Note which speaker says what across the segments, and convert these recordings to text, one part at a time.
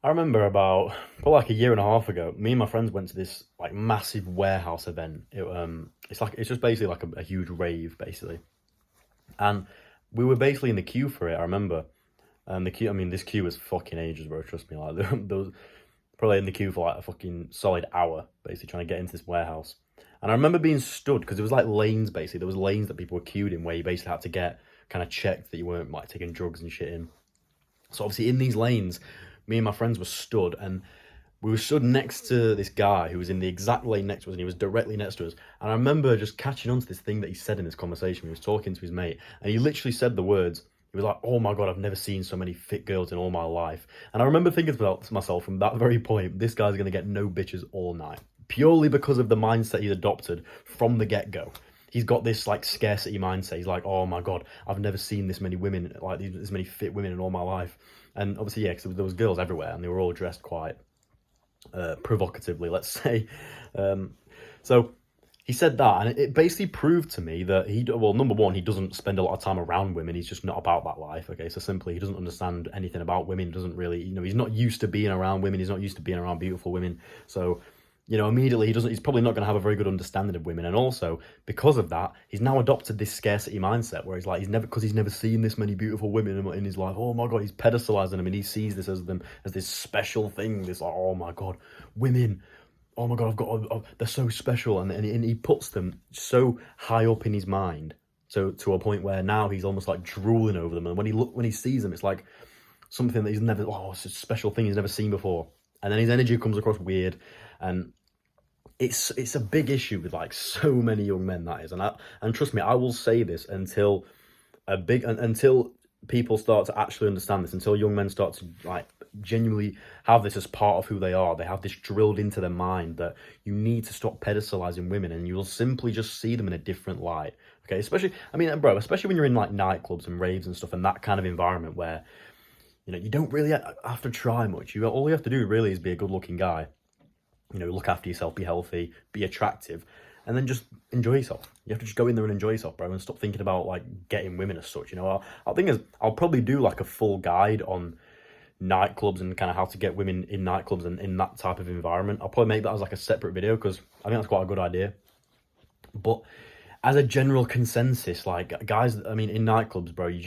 Speaker 1: I remember about probably like a year and a half ago, me and my friends went to this like massive warehouse event. It's just basically like a huge rave basically, and we were basically in the queue for it. I remember, and the queue. I mean, this queue was fucking ages, bro. Trust me, like there was probably in the queue for like a fucking solid hour, basically trying to get into this warehouse. And I remember being stood because it was like lanes basically. There was lanes that people were queued in where you basically had to get kind of checked that you weren't like taking drugs and shit in. So obviously in these lanes, me and my friends were stood, and we were stood next to this guy who was in the exact lane next to us, and he was directly next to us. And I remember just catching on to this thing that he said in this conversation. He was talking to his mate, and he literally said the words. He was like, "Oh my god, I've never seen so many fit girls in all my life." And I remember thinking to myself from that very point, this guy's gonna get no bitches all night, purely because of the mindset he's adopted from the get go. He's got this like scarcity mindset. He's like, "Oh my god, I've never seen this many women, like this many fit women in all my life." And obviously, yeah, because there was girls everywhere, and they were all dressed quite provocatively, let's say. Um, so he said that, and it basically proved to me that well, number one, he doesn't spend a lot of time around women. He's just not about that life. Okay, so simply, he doesn't understand anything about women. He doesn't really, he's not used to being around women. He's not used to being around beautiful women. So immediately he's probably not going to have a very good understanding of women. And also, because of that, he's now adopted this scarcity mindset where because he's never seen this many beautiful women in his life. Oh my God, he's pedestalizing them, and he sees this as this special thing. This like, oh my God, women. Oh my God, they're so special. And he puts them so high up in his mind. So to a point where now he's almost like drooling over them. And when he sees them, it's like something that it's a special thing he's never seen before. And then his energy comes across weird. And it's a big issue with like so many young men, that is. And trust me, I will say this until people start to actually understand this, until young men start to like genuinely have this as part of who they are. They have this drilled into their mind that you need to stop pedestalizing women, and you will simply just see them in a different light. Okay, especially especially when you're in like nightclubs and raves and stuff, and that kind of environment where you don't really have to try much. All you have to do really is be a good looking guy. Look after yourself, be healthy, be attractive, and then just enjoy yourself. You have to just go in there and enjoy yourself, bro, and stop thinking about like getting women as such. I think I'll probably do like a full guide on nightclubs and kind of how to get women in nightclubs and in that type of environment. I'll probably make that as like a separate video because I think that's quite a good idea. But as a general consensus, like guys, I mean, in nightclubs, bro, you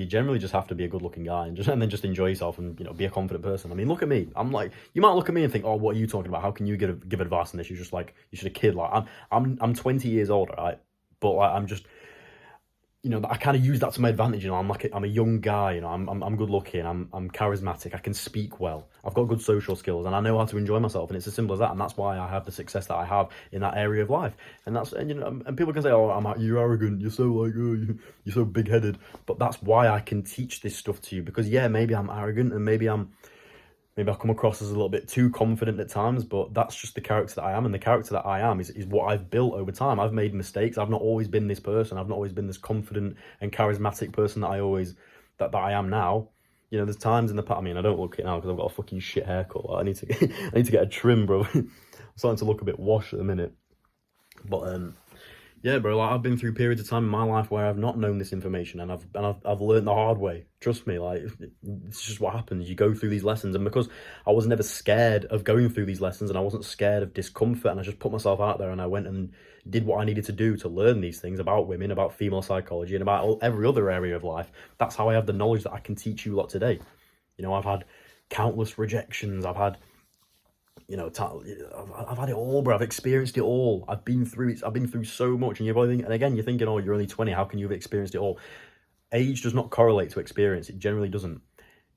Speaker 1: generally just have to be a good looking guy and then just enjoy yourself and be a confident person. I mean, look at me. I'm like, you might look at me and think, oh, what are you talking about? How can you give advice on this? You're just like a kid. Like I'm 20 years old, right? But like I'm just I kind of use that to my advantage. I'm a young guy. I'm good looking. I'm charismatic. I can speak well. I've got good social skills, and I know how to enjoy myself. And it's as simple as that. And that's why I have the success that I have in that area of life. And people can say, "Oh, you're arrogant. You're so like, you're so big headed." But that's why I can teach this stuff to you. Because yeah, maybe I'm arrogant, and maybe I come across as a little bit too confident at times, but that's just the character that I am. And the character that I am is what I've built over time. I've made mistakes. I've not always been this person. I've not always been this confident and charismatic person that I am now. There's times in the past. I mean, I don't look it now because I've got a fucking shit haircut. I need to get a trim, bro. I'm starting to look a bit washed at the minute. But yeah, bro, like I've been through periods of time in my life where I've not known this information, and I've learned the hard way. Trust me, like it's just what happens. You go through these lessons, and because I was never scared of going through these lessons, and I wasn't scared of discomfort, and I just put myself out there, and I went and did what I needed to do to learn these things about women, about female psychology, and about every other area of life. That's how I have the knowledge that I can teach you lot today. I've had countless rejections. I've had I've had it all, bro. I've experienced it all. I've been through it. I've been through so much. And you're thinking, oh, you're only 20. How can you have experienced it all? Age does not correlate to experience. It generally doesn't.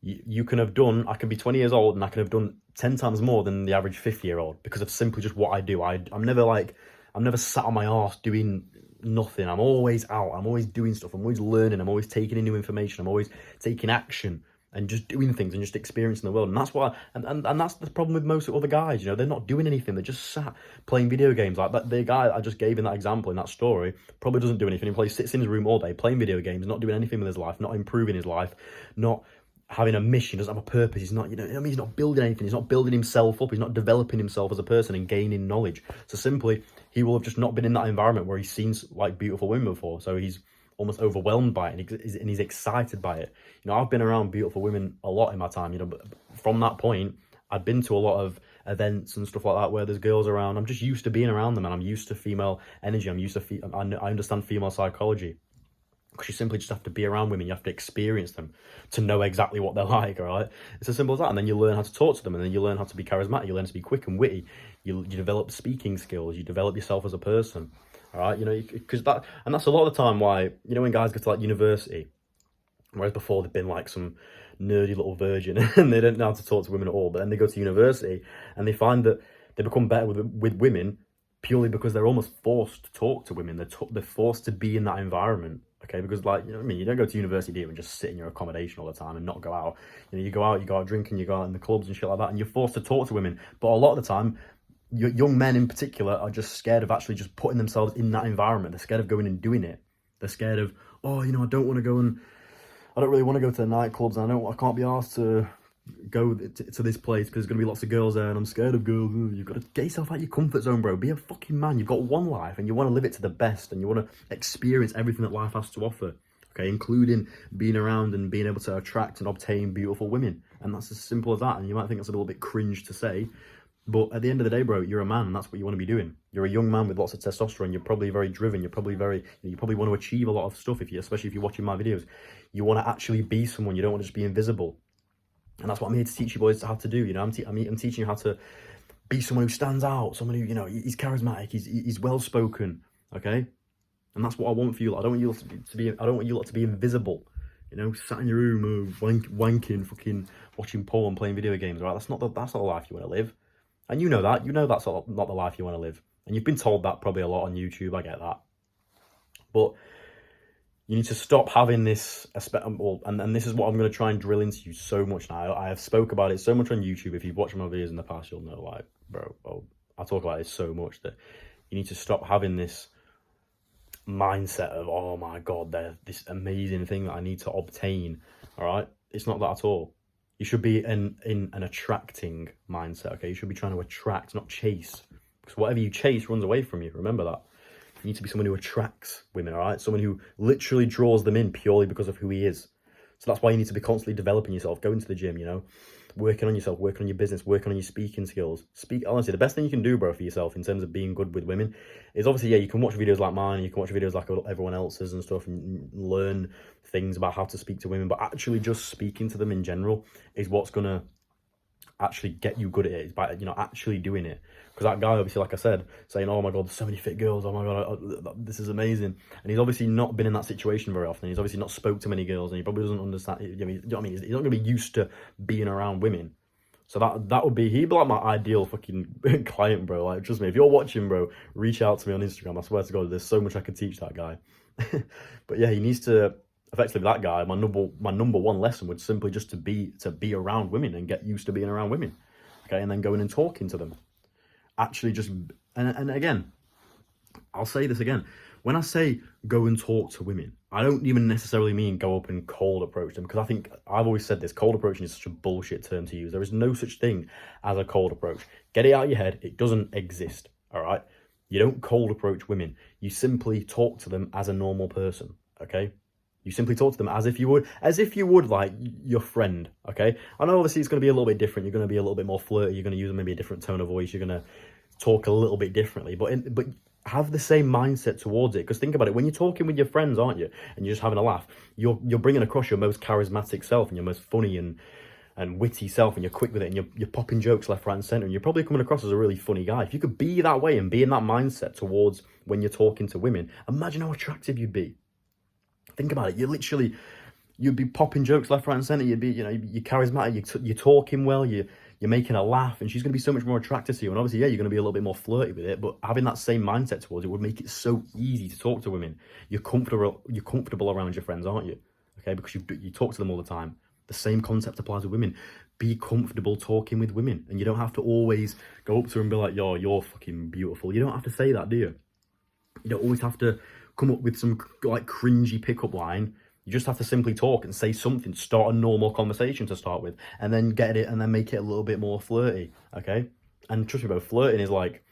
Speaker 1: You can have done, I can be 20 years old and I can have done 10 times more than the average 50-year-old because of simply just what I do. I'm never sat on my arse doing nothing. I'm always out. I'm always doing stuff. I'm always learning. I'm always taking in new information. I'm always taking action and just doing things and just experiencing the world. And that's why, and that's the problem with most other guys, they're not doing anything. They're just sat playing video games. Like that, the guy I just gave in that example, in that story, probably doesn't do anything. He sits in his room all day, playing video games, not doing anything with his life, not improving his life, not having a mission, doesn't have a purpose. He's not, he's not building anything. He's not building himself up. He's not developing himself as a person and gaining knowledge. So simply, he will have just not been in that environment where he's seen like beautiful women before. So he's almost overwhelmed by it, and he's excited by it. I've been around beautiful women a lot in my time, but from that point, I'd been to a lot of events and stuff like that where there's girls around. I'm just used to being around them, and I'm used to female energy. I'm used to, I understand female psychology. Because you simply just have to be around women, you have to experience them to know exactly what they're like, all right? It's as simple as that. And then you learn how to talk to them, and then you learn how to be charismatic, you learn to be quick and witty, you develop speaking skills, you develop yourself as a person, all right? You know, because that's a lot of the time why, you know, when guys go to like university, whereas before they've been like some nerdy little virgin and they don't know how to talk to women at all, but then they go to university and they find that they become better with women purely because they're almost forced to talk to women. They're forced to be in that environment. Okay, because like, you know what I mean, you don't go to university, do you, and just sit in your accommodation all the time and not go out. You know, you go out drinking, you go out in the clubs and shit like that, and you're forced to talk to women. But a lot of the time, young men in particular are just scared of actually just putting themselves in that environment. They're scared of going and doing it. They're scared of, oh, you know, I don't really want to go to the nightclubs, and I can't be asked to go to this place because there's going to be lots of girls there and I'm scared of girls. You've got to get yourself out of your comfort zone, bro. Be a fucking man. You've got one life and you want to live it to the best, and you want to experience everything that life has to offer, okay, including being around and being able to attract and obtain beautiful women. And that's as simple as that. And you might think that's a little bit cringe to say, but at the end of the day, bro, you're a man, and that's what you want to be doing. You're a young man with lots of testosterone. You're probably very driven. You probably want to achieve a lot of stuff, especially if you're watching my videos. You want to actually be someone. You don't want to just be invisible. And that's what I'm here to teach you boys how to do. You know, I'm teaching you how to be someone who stands out, someone who, you know, he's charismatic, he's well spoken, okay? And that's what I want for you. I don't want you lot to be invisible. You know, sat in your room, wanking, fucking watching porn, playing video games. Right? That's not the life you want to live. And you know that. You know that's not the life you want to live. And you've been told that probably a lot on YouTube. I get that. But you need to stop having this, and this is what I'm going to try and drill into you so much now. I have spoke about it so much on YouTube. If you've watched my videos in the past, you'll know, like, bro, I talk about it so much that you need to stop having this mindset of, oh my God, there's this amazing thing that I need to obtain, all right? It's not that at all. You should be in an attracting mindset, okay? You should be trying to attract, not chase. Because whatever you chase runs away from you, remember that. You need to be someone who attracts women, all right? Someone who literally draws them in purely because of who he is. So that's why you need to be constantly developing yourself, going to the gym, you know, working on yourself, working on your business, working on your speaking skills. Honestly, the best thing you can do, bro, for yourself in terms of being good with women is obviously, yeah, you can watch videos like mine, you can watch videos like everyone else's and stuff, and learn things about how to speak to women, but actually just speaking to them in general is what's going to actually get you good at it. It's by, you know, actually doing it. Because that guy, obviously, like I said, saying, oh my God, there's so many fit girls, oh my God, this is amazing. And he's obviously not been in that situation very often. He's obviously not spoke to many girls, and he probably doesn't understand, you know what I mean? He's not going to be used to being around women. So he'd be like my ideal fucking client, bro. Like, trust me, if you're watching, bro, reach out to me on Instagram. I swear to God, there's so much I could teach that guy. But yeah, he needs to, effectively, that guy, my number one lesson would simply just to be around women and get used to being around women, okay? And then going and talking to them. Actually just, and again, I'll say this again. When I say go and talk to women, I don't even necessarily mean go up and cold approach them, because I think I've always said this, cold approaching is such a bullshit term to use. There is no such thing as a cold approach. Get it out of your head. It doesn't exist, all right? You don't cold approach women. You simply talk to them as a normal person, okay? You simply talk to them as if you would like your friend, okay? I know obviously it's going to be a little bit different. You're going to be a little bit more flirty. You're going to use maybe a different tone of voice. You're going to talk a little bit differently, but have the same mindset towards it. Because think about it, when you're talking with your friends, aren't you, and you're just having a laugh, you're bringing across your most charismatic self and your most funny and witty self, and you're quick with it, and you're popping jokes left, right, and centre, and you're probably coming across as a really funny guy. If you could be that way and be in that mindset towards when you're talking to women, imagine how attractive you'd be. Think about it. You'd be popping jokes left, right, and centre. You'd be, you know, you're charismatic. You're talking well. You're making her laugh, and she's going to be so much more attractive to you. And obviously, yeah, you're going to be a little bit more flirty with it. But having that same mindset towards it would make it so easy to talk to women. You're comfortable around your friends, aren't you? Okay, because you talk to them all the time. The same concept applies with women. Be comfortable talking with women, and you don't have to always go up to her and be like, "Yo, you're fucking beautiful." You don't have to say that, do you? You don't always have to come up with some like cringy pickup line. You just have to simply talk and say something, start a normal conversation to start with, and then get it, and then make it a little bit more flirty, okay? And trust me, bro, flirting is like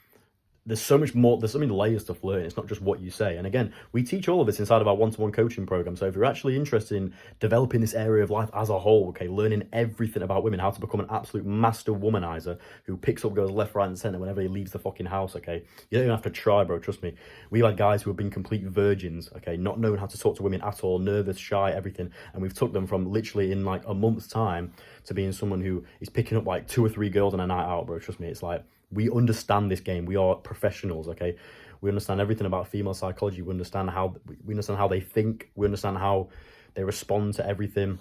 Speaker 1: there's so much more, there's so many layers to flirting. It's not just what you say. And again, we teach all of this inside of our one-to-one coaching program. So if you're actually interested in developing this area of life as a whole, okay, learning everything about women, how to become an absolute master womanizer who picks up girls left, right, and center whenever he leaves the fucking house, okay, you don't even have to try, bro. Trust me. We've had guys who have been complete virgins, okay, not knowing how to talk to women at all, nervous, shy, everything, and we've took them from literally in like a month's time to being someone who is picking up like 2 or 3 girls on a night out, bro. Trust me, it's like, we understand this game. We are professionals, okay? We understand everything about female psychology. We understand how they think. We understand how they respond to everything.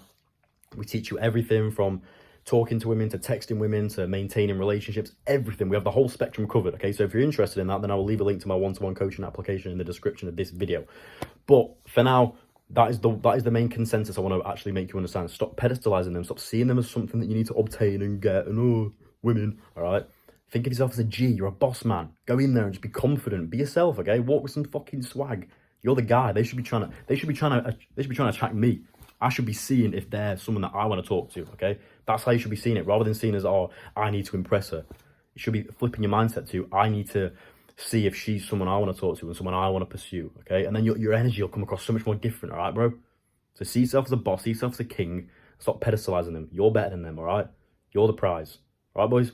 Speaker 1: We teach you everything from talking to women to texting women to maintaining relationships, everything. We have the whole spectrum covered, okay? So if you're interested in that, then I will leave a link to my one-to-one coaching application in the description of this video. But for now, that is the main consensus I want to actually make you understand. Stop pedestalizing them. Stop seeing them as something that you need to obtain and get and, oh, women, all right? Think of yourself as a G. You're a boss man. Go in there and just be confident. Be yourself, okay? Walk with some fucking swag. You're the guy. They should be trying to attract me. I should be seeing if they're someone that I want to talk to, okay? That's how you should be seeing it, rather than seeing as, oh, I need to impress her. You should be flipping your mindset to, I need to see if she's someone I want to talk to and someone I want to pursue, okay? And then your energy will come across so much more different, all right, bro? So see yourself as a boss, see yourself as a king. Stop pedestalizing them. You're better than them, all right? You're the prize. All right, boys?